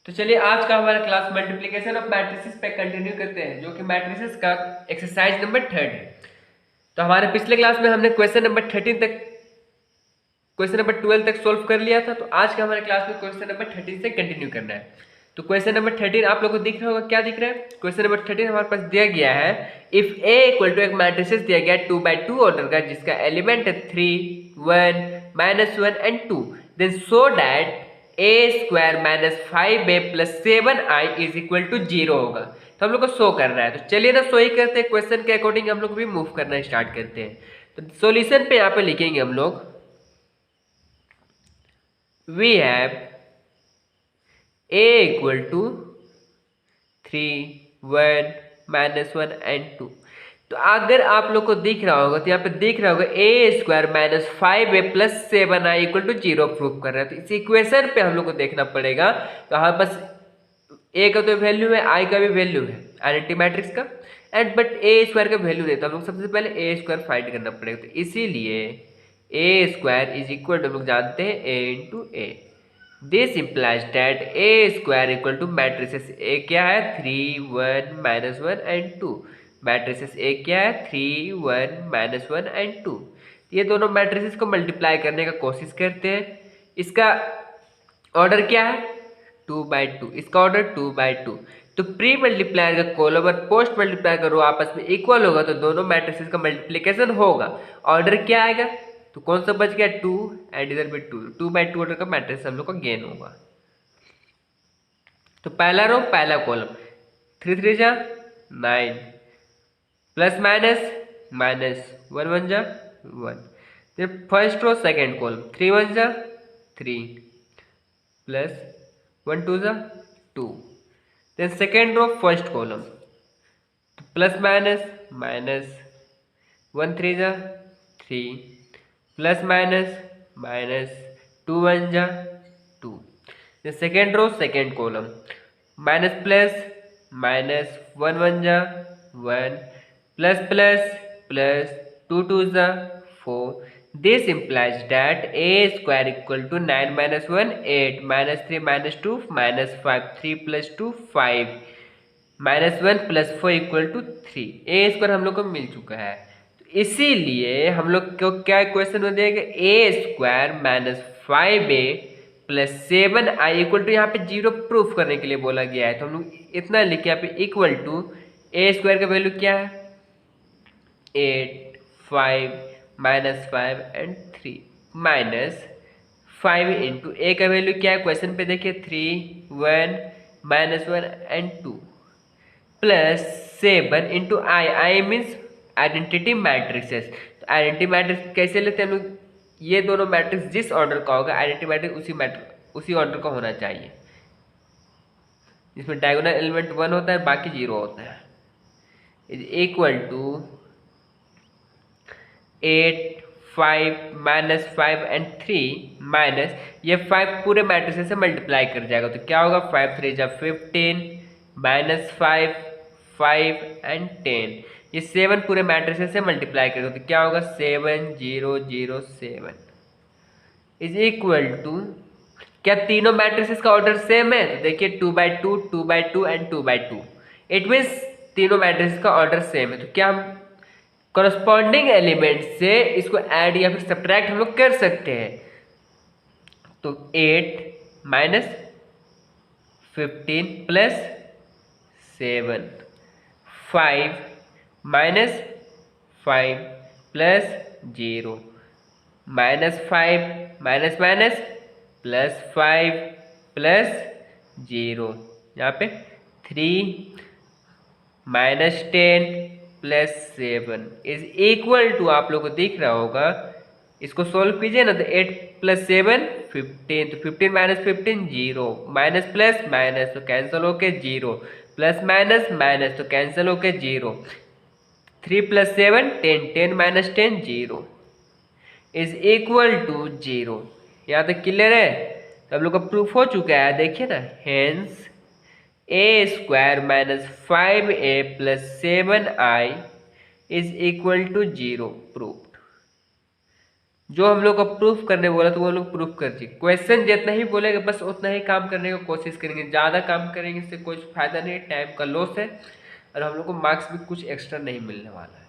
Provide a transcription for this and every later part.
तो चलिए आज का हमारा क्लास मल्टीप्लिकेशन ऑफ मैट्रिसेस पे कंटिन्यू करते हैं, जो कि मैट्रिसेस का एक्सरसाइज नंबर 3 है। तो हमारे पिछले क्लास में हमने क्वेश्चन नंबर 12 तक सोल्व कर लिया था। तो आज का हमारे क्लास में क्वेश्चन नंबर 13 से कंटिन्यू करना है। तो क्वेश्चन नंबर 13 आप लोगों को दिख रहा होगा, क्या दिख रहा है? क्वेश्चन नंबर 13 हमारे पास दिया गया है, इफ ए इक्वल टू एक मैट्रिसेस दिया गया है 2x2 ऑर्डर का, जिसका एलिमेंट है 3 1 -1 and 2, then so that a² - 5a + 7i is equal to 0 होगा। तो हम लोग को शो करना है। तो चलिए ना शो ही करते हैं, क्वेश्चन के अकॉर्डिंग हम लोग भी मूव करना स्टार्ट करते हैं। तो सॉल्यूशन पे यहाँ पे लिखेंगे हम लोग, we have a equal to 3 1 -1 and 2। तो अगर आप लोग को दिख रहा होगा तो यहाँ पे दिख रहा होगा a² - 5a + 7i equal to 0 proof कर रहा है। तो इस इक्वेशन पे हम लोग को देखना पड़ेगा। तो हमारे पास a का तो वैल्यू है, i का भी वैल्यू है आइडेंटिटी मैट्रिक्स का, एंड बट a² का वैल्यू नहीं। तो हम लोग सबसे पहले a² फाइंड करना पड़ेगा। तो इसीलिए a² इज इक्वल टू हम लोग जानते हैं a into A. This implies that a² equal to matrices a क्या है 3 1 -1 एंड 2। मैट्रिसेस a क्या है 3 1 -1 एंड 2। ये दोनों मैट्रिसेस को मल्टीप्लाई करने का कोशिश करते हैं। इसका ऑर्डर क्या है 2/2, इसका ऑर्डर 2/2। तो प्री मल्टीप्लायर का कॉलम और पोस्ट मल्टीप्लायर का रो आपस में इक्वल होगा, तो दोनों मैट्रिसेस का मल्टीप्लिकेशन होगा। ऑर्डर क्या आएगा? तो कौन सा बच गया 2, एंड इधर भी 2/2 ऑर्डर का मैट्रिक्स हम लोग का गेन होगा। तो पहला रो पहला कॉलम 3 3 जा 9, प्लस माइनस माइनस 1 1 जा 1। फिर फर्स्ट रो सेकेंड कॉलम 3 1 जा 3, प्लस 1 2 जा 2। Then second row first column, तो प्लस माइनस माइनस 1 3 जा 3, प्लस माइनस माइनस 2 1 जा 2। Then second row second column, minus plus minus 1 1 जा 1, प्लस प्लस प्लस 2 2 जा 4। This implies that a² equal to 9 - 1 8 -3 - 2 -5 3 + 2 5 -1 + 4 equal to 3। a² हम लोग को मिल चुका है। तो इसीलिए हम लोग को क्या क्वेश्चन में देगा a² - 5a + 7i equal to, यहाँ पे 0 प्रूफ करने के लिए बोला गया है। तो हम लोग इतना लिखे यहाँ पे इक्वल टू a² का वैल्यू क्या है 8 5 -5 एंड 3 -5 इंटू ए का वैल्यू क्या है क्वेश्चन पे देखिए 3 1 -1 and 2, plus 7 into I means identity matrixes. तो आइडेंटिटी मैट्रिक्स कैसे लेते हैं हम लोग? ये दोनों मैट्रिक्स जिस ऑर्डर का होगा आइडेंटिटी मैट्रिक्स उसी ऑर्डर का होना चाहिए, जिसमें डायगोनल एलिमेंट 1 होता है बाकी 0 होता है। Is equal to 8 5 -5 and 3 minus ये 5 पूरे मैट्रिसेस से मल्टीप्लाई कर जाएगा। तो क्या होगा 5 3 जा 15 -5 5 एंड 10। ये 7 पूरे मैट्रिसेस से मल्टीप्लाई करेगा तो क्या होगा 7 0 0 7 इज इक्वल टू, क्या तीनों मैट्रिसेस का ऑर्डर सेम है? तो देखिए 2/2 2/2 एंड 2/2। इट मीन्स तीनों मैट्रिसेस का ऑर्डर सेम है। तो क्या हम कॉरस्पॉन्डिंग एलिमेंट से इसको ऐड या फिर सब्ट्रैक्ट हम लोग कर सकते हैं? तो 8 minus 15 plus 7 5 minus 5 plus 0 -5 minus minus plus 5 plus 0, यहाँ पे 3 -10 प्लस 7 इज इक्वल टू, आप लोग को दिख रहा होगा, इसको सोल्व कीजिए ना। तो 8 + 7 15, तो 15 - 15 0, माइनस प्लस माइनस तो कैंसिल होके 0, प्लस माइनस माइनस तो कैंसिल होके 0, 3 + 7 10 10 - 10 0 इज इक्वल टू 0। यहाँ तक क्लियर है? तो हम लोग का प्रूफ हो चुका है, देखिए ना। Hence a² - 5a + 7i is equal to 0 proved. जो हम लोग को प्रूफ करने बोला तो वो लोग प्रूफ कर दिए। क्वेश्चन जितना ही बोलेगा बस उतना ही काम करने की कोशिश करेंगे, ज़्यादा काम करेंगे इससे कोई फायदा नहीं, टाइम का लॉस है और हम लोग को मार्क्स भी कुछ एक्स्ट्रा नहीं मिलने वाला है।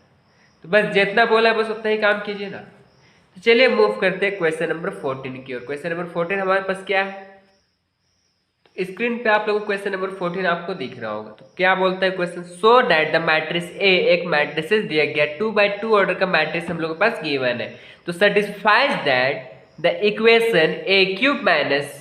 तो बस जितना बोला है बस उतना ही काम कीजिए ना। तो चलिए मूव करते हैं क्वेश्चन नंबर 14 की ओर। क्वेश्चन नंबर 14 हमारे पास क्या है, स्क्रीन पे आप लोगों को क्वेश्चन नंबर 14 आपको दिख रहा होगा। तो क्या बोलता है question, so that the matrix A, एक मैट्रिसेस दिया गया 2x2 ऑर्डर का मैट्रिक्स हम लोग के पास गिवन है, तो satisfies that the equation a cube minus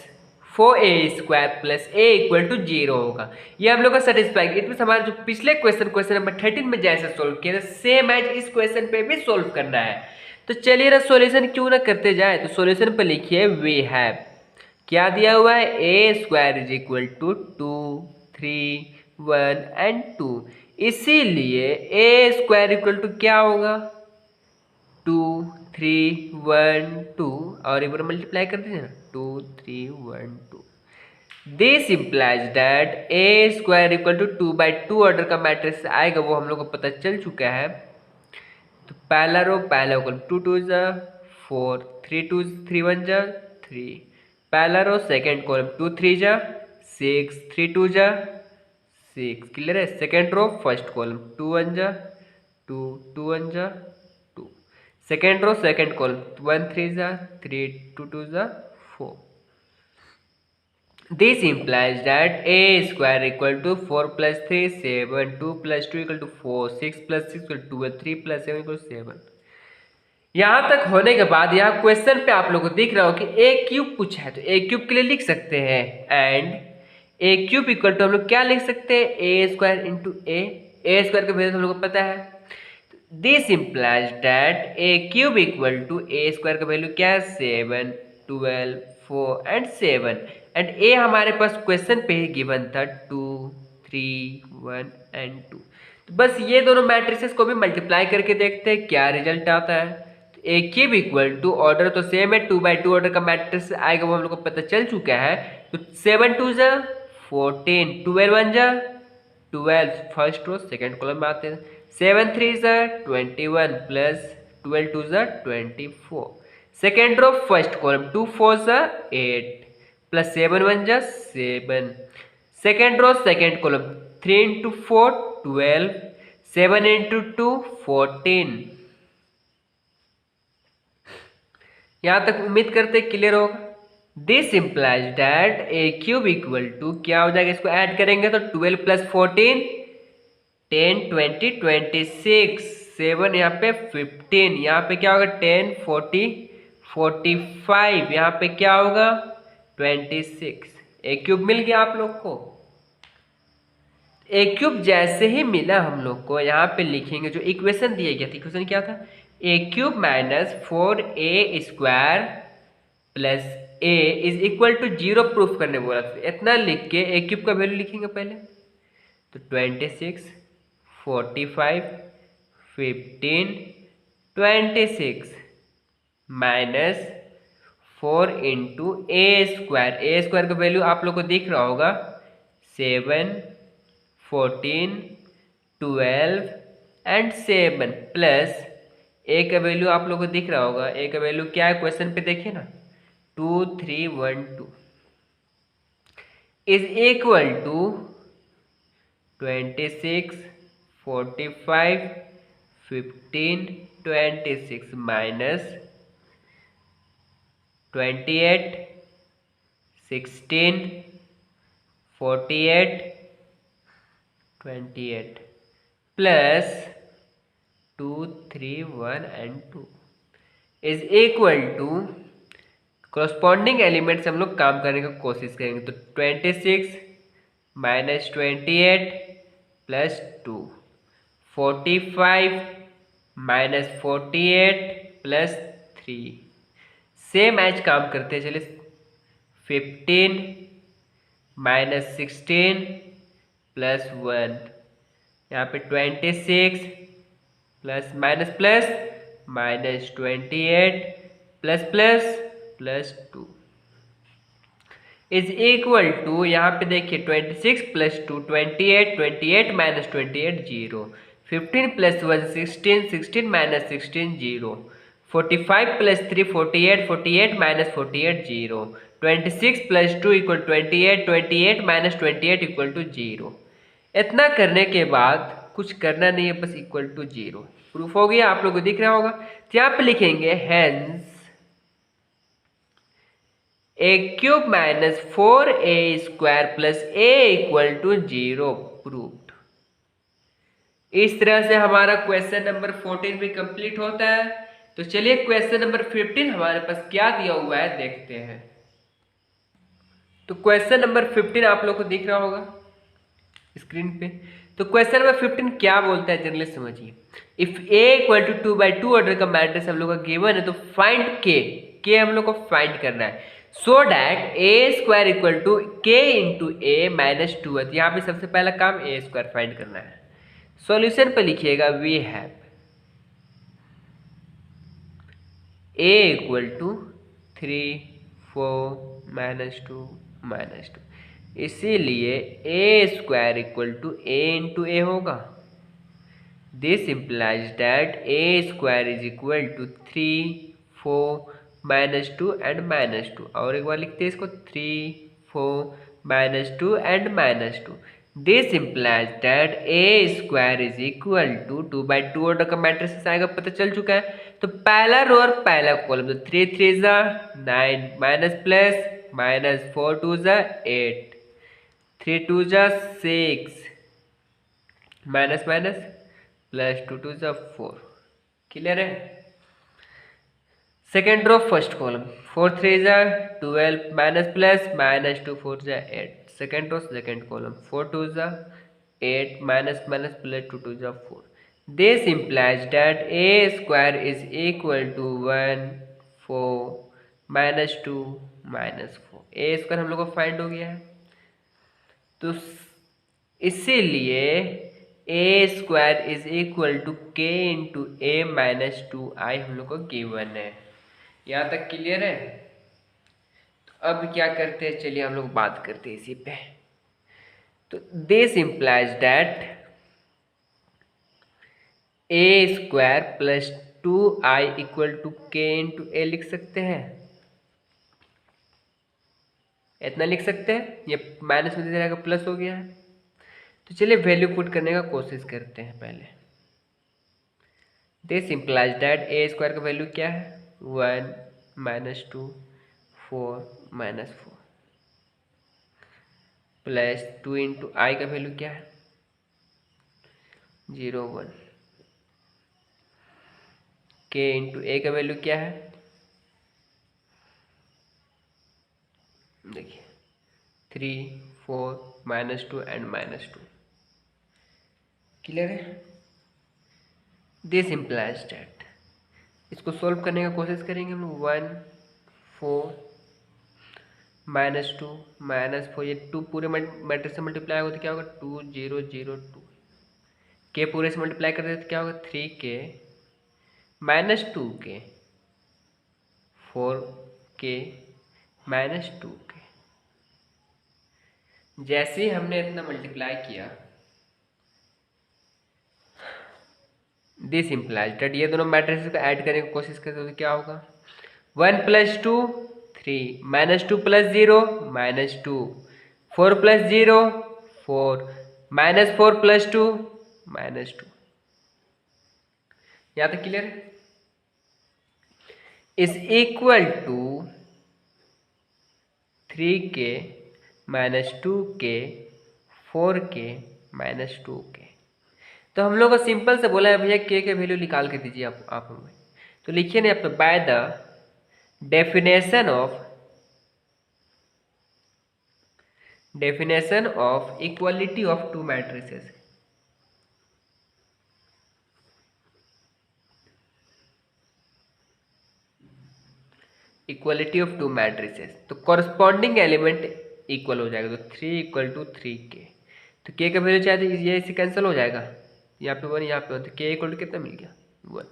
4a² plus a equal to 0 होगा। ये हम लोग का सेटिस्फाई, इट मीन हमारा जो पिछले क्वेश्चन नंबर 13 में जैसे सोल्व किया था सेम एज इस क्वेश्चन पे भी सोल्व करना है। तो चलिए ना सॉल्यूशन क्यों ना करते जाए। तो सॉल्यूशन पे लिखिए वी हैव, क्या दिया हुआ है, a² is equal to 2 3 1 and 2, इसीलिए a² इक्वल टू क्या होगा 2 3 1 2 और एक बार मल्टीप्लाई कर दीजिए ना 2 3 1 2। This implies that a² equal to 2/2 order का मैट्रिक्स आएगा, वो हम लोग को पता चल चुका है। तो पहला रो पहला कॉलम 2 2 जा 4 3 2 3 1 जा 3, पहला रो सेकेंड कॉलम 2 3 जा 6 3 2 जा 6, क्लियर है। सेकेंड रो फर्स्ट कॉलम 2 1 जा 2 2 1 जा 2, सेकेंड रो सेकेंड कॉलम 1 3 जा 3 2 2 जा 4। This implies that a² equal to 4 plus 3 7, 2 plus 2 equal to 4, 6 plus 6 equal to 12, 3 plus 7 equal to 7। यहाँ तक होने के बाद यहाँ क्वेश्चन पे आप लोगों को दिख रहा हो कि ए क्यूब पूछा है, तो ए क्यूब के लिए लिख सकते हैं and A cube equal to हम लोग क्या लिख सकते हैं a² इंटू ए स्क्वायर का वैल्यू हम लोग को पता है। This implies that A cube equal to a² का वैल्यू क्या है 7 12 4 एंड 7 एंड ए हमारे पास क्वेश्चन पे ही गिवन था 2 3 1 एंड 2। तो बस ये दोनों मैट्रिसेस को भी मल्टीप्लाई करके देखते हैं क्या रिजल्ट आता है। तो ए क्यूब इक्वल टू ऑर्डर तो सेम है 2/2 ऑर्डर का मैट्रिक्स आएगा, वो हम लोग को पता चल चुका है। तो 7 2 जा 14, 12 1 जा 12, फर्स्ट रो सेकेंड कॉलम में आते हैं, 7 3 जा 21 प्लस 12 2 जा 24, सेकेंड रो फर्स्ट कॉलम 2 4 जा 8 प्लस 7 1 जा 7, second row second column 3 into 4 12, 7 into 2 14। यहां तक उम्मीद करते क्लियर होगा। This implies that A cube equal to क्या हो जाएगा, इसको ऐड करेंगे तो 12 प्लस 14 10 20 26, 7 यहाँ पे 15, यहाँ पे क्या होगा 10 40 45, यहाँ पे क्या होगा 26। ए क्यूब मिल गया आप लोग को। ए क्यूब जैसे ही मिला हम लोग को यहाँ पे लिखेंगे जो इक्वेशन दिया गया था, इक्वेशन क्या था a cube minus 4a² plus a is equal to 0 proof करने बोला था। इतना लिख के ए क्यूब का वैल्यू लिखेंगे पहले, तो 26 45 15 26 माइनस 4 इंटू a² का वैल्यू आप लोग को दिख रहा होगा 7 14 12 एंड 7 प्लस ए का वैल्यू आप लोग को दिख रहा होगा, ए का वैल्यू क्या है क्वेश्चन पे देखिए ना 2 3 1 2 is equal to 26 45 15 26 minus 28 16 48 28 plus 2 3 1 and 2 is equal to corresponding element से हम लोग काम करने की कोशिश करेंगे। तो 26 minus 28 plus 2, 45 minus 48 plus 3, same as काम करते हैं चलिए 15 माइनस 16 प्लस 1, यहाँ पे 26 plus minus plus minus 28 plus plus plus 2 is equal to यहाँ पे देखिए 26 plus 2 28 28 minus 28 0, 15 plus 1 16 16 minus 16 0, 45 plus 3 48, 48 minus 48 0, 26 plus 2 equal 28, 28 minus 28 equal to 0। इतना करने के बाद कुछ करना नहीं है, बस इक्वल टू 0। प्रूफ हो गया, आप लोगों को दिख रहा होगा। तो यहाँ पे लिखेंगे hence a cube minus 4a square plus a equal to 0 proved. इस तरह से हमारा क्वेश्चन नंबर 14 भी कंप्लीट होता है। तो चलिए क्वेश्चन नंबर 15 हमारे पास क्या दिया हुआ है देखते हैं। तो क्वेश्चन नंबर 15 आप लोग को दिख रहा होगा स्क्रीन पे। तो क्वेश्चन नंबर 15 क्या बोलता है जनरली समझिए। If a equal to 2/2 order का मैट्रिक्स हम लोग का गिवन है, तो फाइंड k हम लोग को फाइंड करना है। So that a square equal to k into a minus 2 है। यहाँ पे सबसे पहला काम a स्क्वायर फाइंड करना है। सॉल्यूशन पे लिखिएगा we have a equal to 3 4 minus 2 minus 2, इसीलिए a square equal to a into a होगा। This implies that a square is equal to 3 4 minus 2 and minus 2। और एक बार लिखते हैं इसको 3 4 minus 2 and minus 2। This implies that a square is equal to 2/2 order का matrix आएगा, पता चल चुका है। तो पहला रो और पहला कॉलम, तो 3 3 जा 9 माइनस प्लस माइनस 4 2 जा 8 3 2 जा 6 माइनस माइनस प्लस 2 2 जा 4। क्लियर है। सेकेंड रो फर्स्ट कॉलम 4 3 जा 12 माइनस प्लस माइनस 2 4 जा 8। सेकेंड रो सेकेंड कॉलम 4 2 जा 8 माइनस माइनस प्लस 2 2 जा 4। This implies that a square is equal to 1 4 minus 2 minus 4। a square हम लोग को फाइंड हो गया है। तो इसीलिए a square is equal to k into a minus 2i हम लोग को गिवन है। यहाँ तक क्लियर है। तो अब क्या करते हैं, चलिए हम लोग बात करते हैं इसी पे। तो this implies that a square plus 2i equal to k into a लिख सकते हैं। इतना लिख सकते हैं, ये माइनस में दे रहेगा प्लस हो गया है। तो चलिए वैल्यू पुट करने का कोशिश करते हैं पहले। This implies that a square का वैल्यू क्या है 1 माइनस 2 4 माइनस 4 प्लस 2 इंटू आई का वैल्यू क्या है 0 1। k इंटू ए का वैल्यू क्या है, देखिए 3 4 माइनस 2 एंड माइनस 2। क्लियर है। दिस इम्प्लाइज दैट, इसको सॉल्व करने का कोशिश करेंगे हम लोग। 1 4 माइनस 2 माइनस 4, ये 2 पूरे मैट्रिक्स से मल्टीप्लाई होगा तो क्या होगा 2 0 0 2। के पूरे से मल्टीप्लाई कर देते तो क्या होगा 3k minus 2k 4k minus 2k। जैसे ही हमने इतना मल्टीप्लाई किया, दिस इम्प्लाइज दैट ये दोनों मैट्रिक्स को ऐड करने की कोशिश करते तो क्या होगा 1 plus 2 3 minus 2 plus 0 minus 2 4 plus 0 4 minus 4 plus 2 minus 2। यहाँ तक क्लियर है। Is equal to 3k minus 2k 4k minus 2k। तो हम लोग को सिंपल से बोला है भैया k के वैल्यू निकाल के दीजिए आप हमें। तो लिखिए ना आप by the definition of equality of to matrices. Equality of to matrices, तो कॉरस्पॉन्डिंग एलिमेंट इक्वल हो जाएगा। तो 3 इक्वल टू 3k, तो k का वैल्यू चाहे तो ये इससे कैंसिल हो जाएगा, यहाँ पे 1 यहाँ पे 1, तो k इक्वल टू कितना मिल गया 1।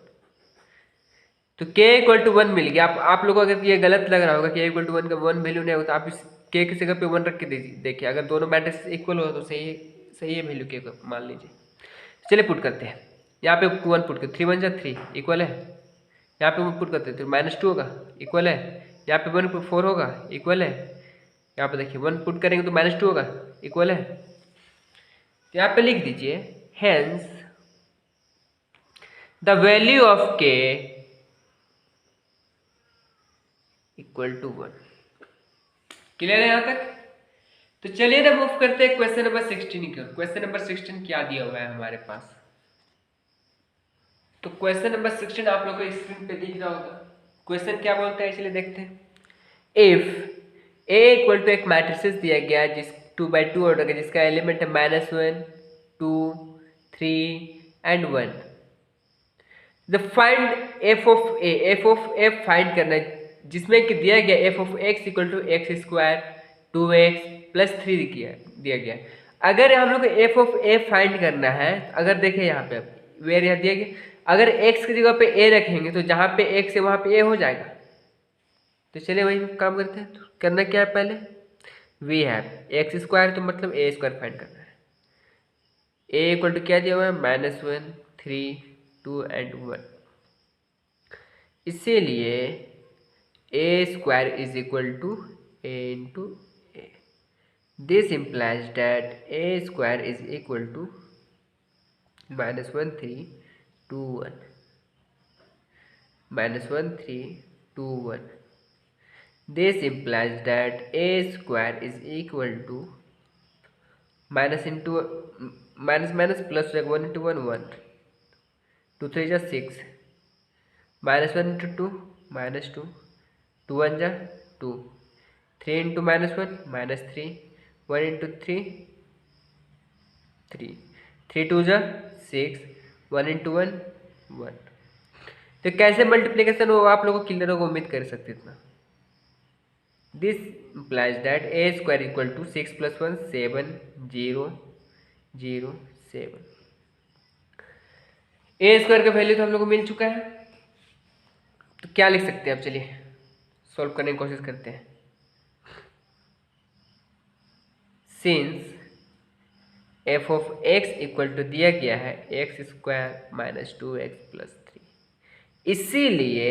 तो k इक्वल टू 1 मिल गया। आप लोगों को अगर ये गलत लग रहा होगा k इक्वल टू 1 का 1 वैल्यू नहीं होगा, तो आप इस k की जगह पे 1 रख के देखिए, अगर दोनों मैट्रिक्स इक्वल हो तो सही है वैल्यू k का मान लीजिए। चलिए पुट करते हैं, यहाँ पे 1 पुट कर 3 1 जा 3 इक्वल है, यहाँ पे पुट करते तो -2 होगा, इक्वल है। यहाँ पे 1/4 होगा, इक्वल है। यहाँ पे देखिए 1 पुट करेंगे तो -2 होगा, इक्वल है। तो यहाँ पे लिख दीजिए hence the value of k equal to 1। Clear है यहाँ तक? तो चलिए ना मूव करते हैं क्वेश्चन नंबर 16 की। क्वेश्चन नंबर 16 क्या दिया हुआ है हमारे पास? तो क्वेश्चन नंबर 16 आप लोगों को स्क्रीन पे दिख रहा होगा। क्वेश्चन क्या बोलता है, चलिए देखते हैं। इफ ए इक्वल टू एक मैट्रिसेस दिया गया है जिस 2x2 ऑर्डर का, जिसका एलिमेंट है -1, 2, 3 and 1। The find F of A, F of A find करना है, जिसमें कि दिया गया F of x equal to X square 2x plus 3 दिया गया। अगर हम लोग को एफ ऑफ ए फाइंड करना है, अगर देखें यहाँ पे वेर यहाँ दिया गया, अगर x की जगह पे a रखेंगे तो जहाँ पे x है वहाँ पे a हो जाएगा। तो चलिए वही काम करते हैं। तो करना क्या है, पहले वी हैव एक्स स्क्वायर, तो मतलब a स्क्वायर फाइंड करना है। a इक्वल टू क्या दिया हुआ है, -1, 3, 2 एंड 1। इसीलिए a square is equal to a into a। This implies that a square is equal to -1, 3, 2, 1, -1, 3, 2, 1। This implies that a square is equal to minus into minus plus like 1 into 1, 1, 2 3 is 6, -1 into 2, -2, 2 1 is 2, 3 into -1, -3, 1 into 3, 3, 3 2 is 6, 1 into 1, 1। तो कैसे multiplication हो आप लोगों को clear होगा, उम्मीद कर सकते इतना। This implies that a square equal to 6 plus 1 7 0 0 7। a square का वैल्यू तो हम लोग को मिल चुका है। तो क्या लिख सकते हैं अब, चलिए सॉल्व करने की कोशिश करते हैं। Since f of x equal to दिया गया है एक्स स्क्वायर -2x प्लस 3, इसीलिए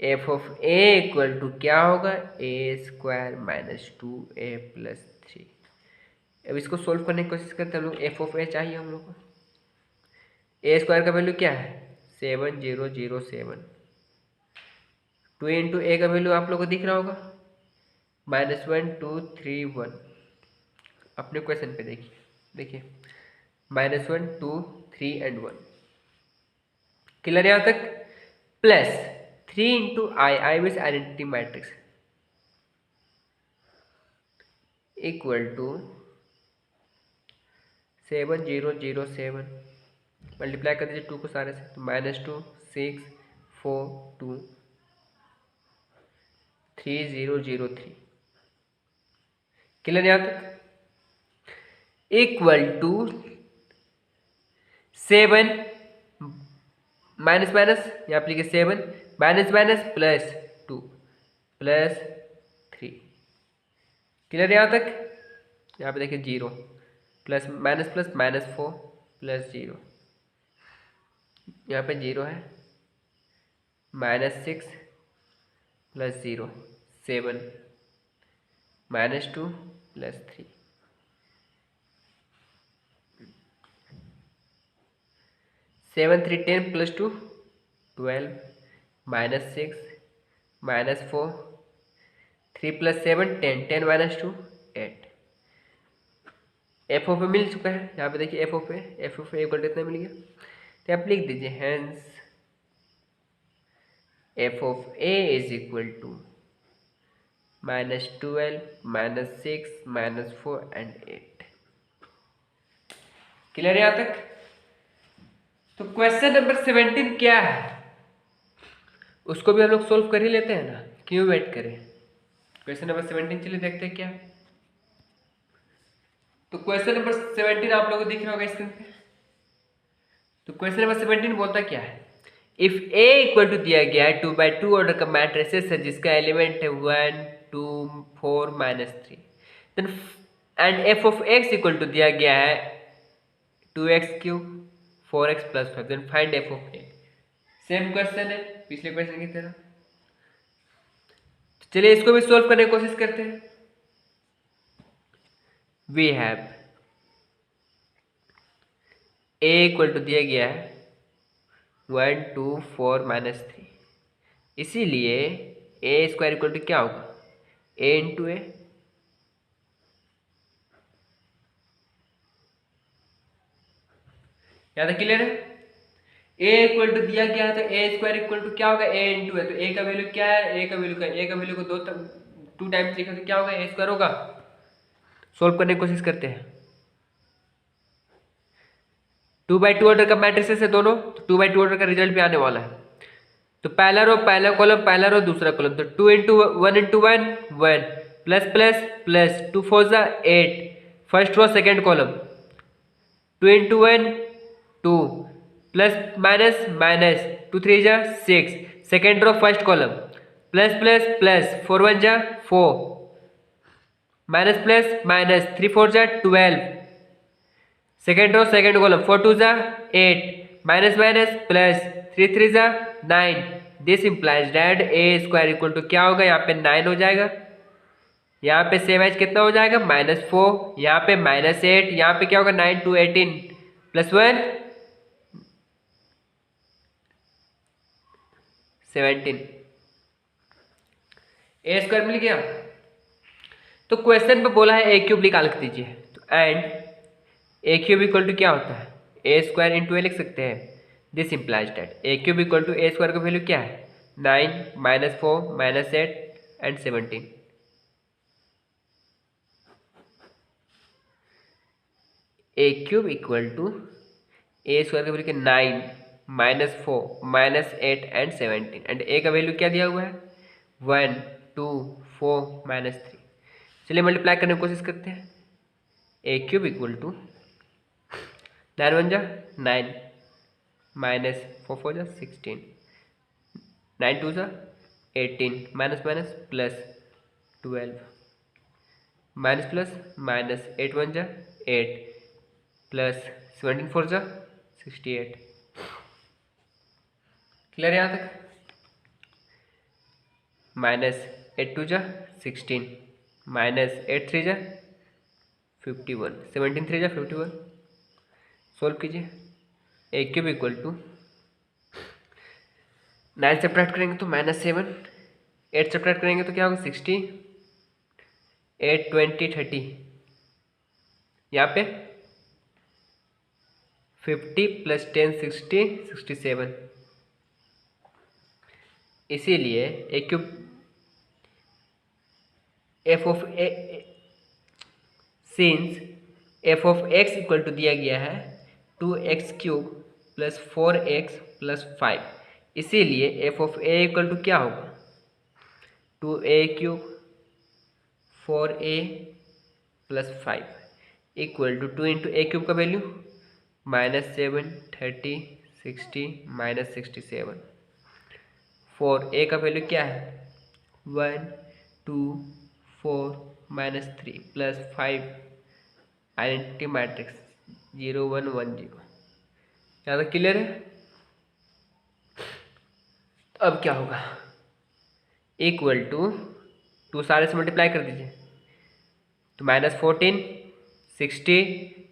F of A equal to क्या होगा, ए स्क्वायर -2a प्लस 3। अब इसको सोल्व करने की कोशिश करते हैं हम लोग। एफ ऑफ ए चाहिए हम लोग को। ए स्क्वायर का वैल्यू क्या है, 7007। 2 इंटू ए का वैल्यू आप लोग को दिख रहा होगा, -1 2 3 1। अपने क्वेश्चन पे देखिए -1 2 3 एंड 1। क्लियर यहाँ तक? Plus 3 into I means identity matrix equal to 7007। Multiply कर दीजिए 2 को सारे से, तो -2 6 4 2 3003। क्लियर यहाँ तक? इक्वल टू 7 माइनस माइनस, यहाँ पे लिखिए 7 minus minus plus 2 plus 3। Clear यहाँ तक? यहाँ पे देखिए 0 प्लस प्लस -4 प्लस 0, यहाँ पे 0 है, -6 plus 0 7 -2 plus 3। 7 3 10 plus 2 12 -6 -4 3 plus 7 10 10 -2 8। F of a मिल चुका है। यहाँ पे देखिए एफ ऑफ ए इक्वल कितना मिल गया, तो आप लिख दीजिए hence F of A is equal to -12 -6 -4 and 8। Clear है यहाँ तक? तो क्वेश्चन नंबर 17 क्या है, उसको भी हम लोग सोल्व कर ही लेते हैं ना, क्यों वेट करें। क्वेश्चन नंबर 17 चलिए देखते हैं क्या है। तो क्वेश्चन नंबर 17 आप लोगों को दिख रहा होगा स्क्रीन पे। तो क्वेश्चन नंबर 17 बोलता क्या है, इफ ए इक्वल टू दिया गया है 2x2 ऑर्डर का मैट्रिसेस है जिसका एलिमेंट है 1 2 4 -3, then and F of x equal to दिया गया है 2x³ 4x + 5, then find F of A. Same question है, पिछले क्वेश्चन की तरह। तो चलिए इसको भी सॉल्व करने की कोशिश करते हैं। We have A equal to दिया गया है 1 2 4 -3, इसीलिए ए स्क्वायर इक्वल टू क्या होगा, ए इंटू ए। याद है, क्लियर है। ए इक्वल टू दिया गया है तो ए स्क्वायर इक्वल टू क्या होगा, ए इंटू है। तो ए का वैल्यू क्या है, ए का वैल्यू क्या है, ए का वैल्यू को 2 टाइम्स लिखा तो क्या होगा, ए स्क्वायर होगा। सॉल्व करने की कोशिश करते हैं। 2/2 ऑर्डर का मैट्रिसेस है दोनों, तो 2/2 ऑर्डर का रिजल्ट भी आने वाला है। तो पहला रो पहला कॉलम, पहला रो दूसरा कॉलम, तो 2 into 1 into 1 1 plus plus plus 2 4 8, first row second column 2 into 1 2 plus minus minus 2 3 6, second row first column plus plus plus 4 1 4 minus plus minus 3 4 12, second row second column 4 2 8 minus minus plus 3 3 9। This implies that A square equal to क्या होगा, यहाँ पे 9 हो जाएगा, यहाँ पे same as कितना हो जाएगा -4, यहाँ पे -8, यहाँ पे क्या होगा 9 2 18 प्लस 1 17, ए स्क्वायर मिल गया। तो क्वेश्चन पे बोला है ए क्यूब निकाल के दीजिए, तो and A cube equal to क्या होता है, ए स्क्वायर इंटू ए लिख सकते हैं। This implies that A cube equal to A square का वैल्यू क्या है, 9 -4 -8 and 17। A cube equal to A square का वैल्यू 9 -4 -8 एंड 17, एंड ए का वैल्यू क्या दिया हुआ है 1 2 4 -3। चलिए मल्टीप्लाई करने की कोशिश करते हैं। A cube equal to 9 1 9 -4 4 16, 9 2 18 minus minus plus 12 minus plus minus 8 1 8 plus 17 4 68। Clear यहाँ तक। Minus 8 2 16 minus 8 3 51, 17 3 51। सोल्व कीजिए। ए क्यूब इक्वल टू 9 सब्ट्रैक्ट करेंगे तो -7, 8 सब्ट्रैक्ट करेंगे तो क्या होगा 60, 8 20 30, यहाँ पे 50 प्लस 10 60 67। इसीलिए a cube f of a since f of x equal to दिया गया है 2x³ प्लस 4x प्लस 5, इसीलिए F of A equal to क्या होगा 2a³ 4a plus 5 equal to 2 into a³ का वैल्यू -7 30 60 -67। 4a का वैल्यू क्या है 1 2 4 -3 प्लस 5, आइडेंटिटी मैट्रिक्स 0 1 1 0। ज़्यादा क्लियर है। तो अब क्या होगा, इक्वल टू सारे से मल्टीप्लाई कर दीजिए, तो -14 60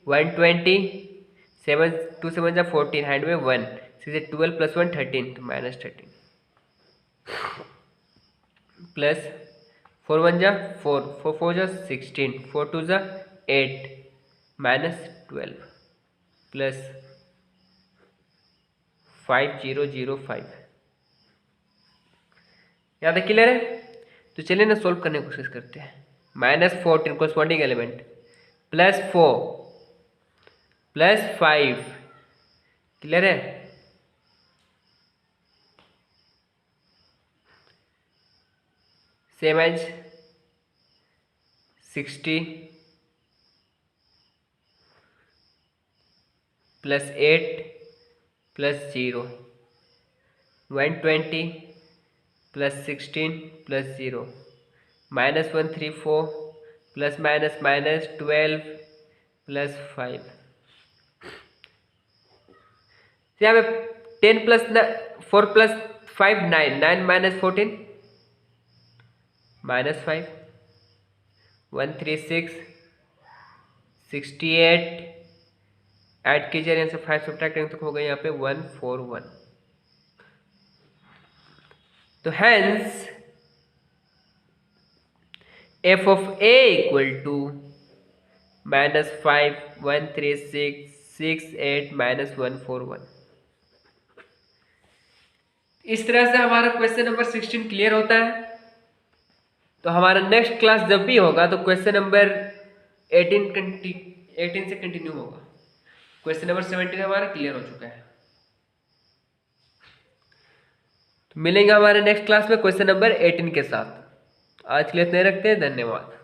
120 7 2 7 14 हैंड में 1 6 12 प्लस 1 13, तो -13 प्लस 4 1 4 4 4 16 4 2 8 -12 प्लस 5005। यहाँ तक क्लियर है। तो चलिए ना सॉल्व करने की कोशिश करते हैं। -14 corresponding element plus 4 plus 5, clear है। Same as 60 plus 8 plus 0 120 plus 16 plus 0 -134 plus minus minus 12 plus 5। यहाँ पे 10 प्लस 4 प्लस 5 9 9 माइनस 14 -5 1 3 6 68 ऐड कीजिए यहाँ से 5 सब्ट्रैक्ट करेंगे तो हो गया यहाँ पे 141। तो hence f of a equal to -5 1 3 6 6 8 -141। इस तरह से हमारा क्वेश्चन नंबर 16 क्लियर होता है। तो हमारा नेक्स्ट क्लास जब भी होगा तो क्वेश्चन नंबर 18 से कंटिन्यू होगा। क्वेश्चन नंबर 17 हमारा क्लियर हो चुका है। तो मिलेंगे हमारे नेक्स्ट क्लास में क्वेश्चन नंबर 18 के साथ। आज के लिए इतने रखते हैं, धन्यवाद।